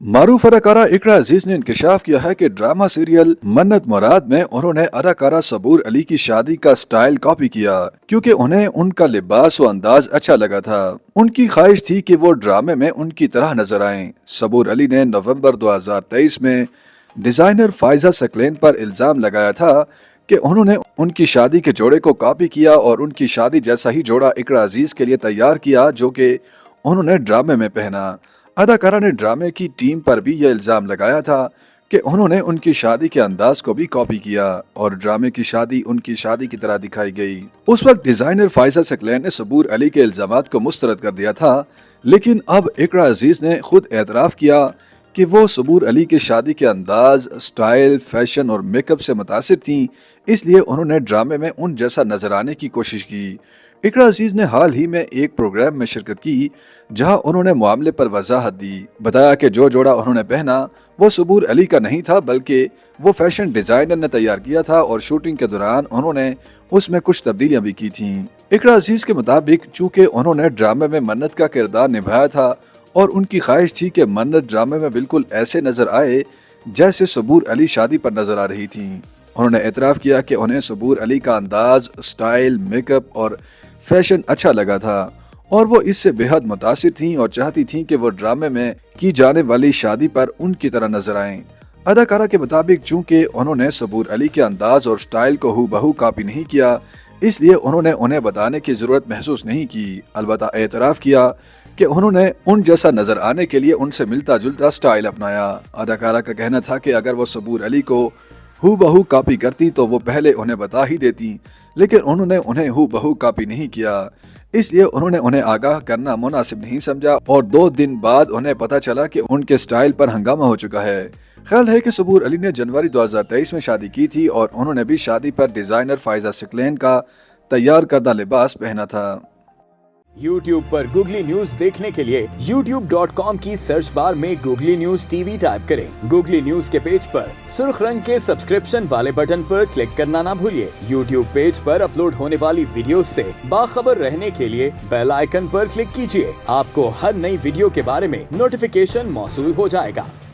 मारूफ अदाकारा इकरा अजीज ने इंकशाफ किया है कि ड्रामा सीरियल मन्नत मुराद में उन्होंने अदाकारा सबूर अली की शादी का स्टाइल कॉपी किया क्योंकि उन्हें उनका लिबास व अंदाज अच्छा लगा था। उनकी ख्वाहिश थी कि वो ड्रामे में उनकी तरह नजर आएं। सबूर अली ने नवंबर 2023 में डिजाइनर फायजा सकलेन पर इल्जाम लगाया था कि उन्होंने उनकी शादी के जोड़े को कॉपी किया और उनकी शादी जैसा ही जोड़ा इकरा अजीज के लिए तैयार किया जो कि उन्होंने ड्रामे में पहना। अदाकारा ने ड्रामे की टीम पर भी यह इल्जाम लगाया था कि उन्होंने उनकी शादी के अंदाज को भी कॉपी किया और ड्रामे की शादी उनकी शादी की तरह दिखाई गई। उस वक्त डिजाइनर फायजा सकलैन ने सबूर अली के इल्जामात को मुस्तरद कर दिया था, लेकिन अब इकरा अजीज ने खुद एतराफ किया कि वो सबूर अली के शादी के अंदाज, स्टाइल, फैशन और मेकअप से मुतासिर थीं, इसलिए उन्होंने ड्रामे में उन जैसा नजर आने की कोशिश की। इकरा अजीज ने हाल ही में एक प्रोग्राम में शिरकत की जहां उन्होंने मामले पर वजाहत दी। बताया कि जो जोड़ा उन्होंने पहना वो सबूर अली का नहीं था बल्कि वो फैशन डिजाइनर ने तैयार किया था और शूटिंग के दौरान उन्होंने उसमें कुछ तब्दीलियां भी की थीं। इकरा अजीज के मुताबिक चूंकि उन्होंने ड्रामे में मन्नत का किरदार निभाया था और उनकी ख्वाहिश थी कि मन्नत ड्रामे में बिल्कुल ऐसे नजर आए जैसे सबूर अली शादी पर नजर आ रही थी। उन्होंने एतराफ किया कि उन्हें सबूर अली का अंदाज, स्टाइल, मेकअप और फैशन अच्छा लगा था और वो इससे बेहद मुतासिर थीं और चाहती थीं कि वो ड्रामे में की जाने वाली शादी पर उनकी तरह नजर आएं। अदाकारा के मुताबिक चूंकि उन्होंने सबूर अली के अंदाज और स्टाइल को हूबहू कॉपी नहीं किया, इसलिए उन्होंने उन्हें बताने की जरूरत महसूस नहीं की। अलबत्ता एतराफ किया कि उन्होंने उन जैसा नजर आने के लिए उनसे मिलता जुलता स्टाइल अपनाया। अदाकारा का कहना था कि अगर वो सबूर अली को हूबहू कॉपी करती तो वो पहले उन्हें बता ही देती, लेकिन उन्होंने उन्हें हूबहू कॉपी नहीं किया, इसलिए उन्होंने उन्हें आगाह करना मुनासिब नहीं समझा और 2 दिन बाद उन्हें पता चला कि उनके स्टाइल पर हंगामा हो चुका है। ख्याल है कि सबूर अली ने जनवरी 2023 में शादी की थी और उन्होंने भी शादी पर डिजाइनर फायजा सकलैन का तैयार करदा लिबास पहना था। YouTube पर गूगली न्यूज देखने के लिए youtube.com की सर्च बार में गूगली न्यूज टीवी टाइप करें। गूगली न्यूज के पेज पर सुर्ख रंग के सब्सक्रिप्शन वाले बटन पर क्लिक करना ना भूलिए। YouTube पेज पर अपलोड होने वाली वीडियोस से बाखबर रहने के लिए बेल आइकन पर क्लिक कीजिए। आपको हर नई वीडियो के बारे में नोटिफिकेशन मौसूल हो जाएगा।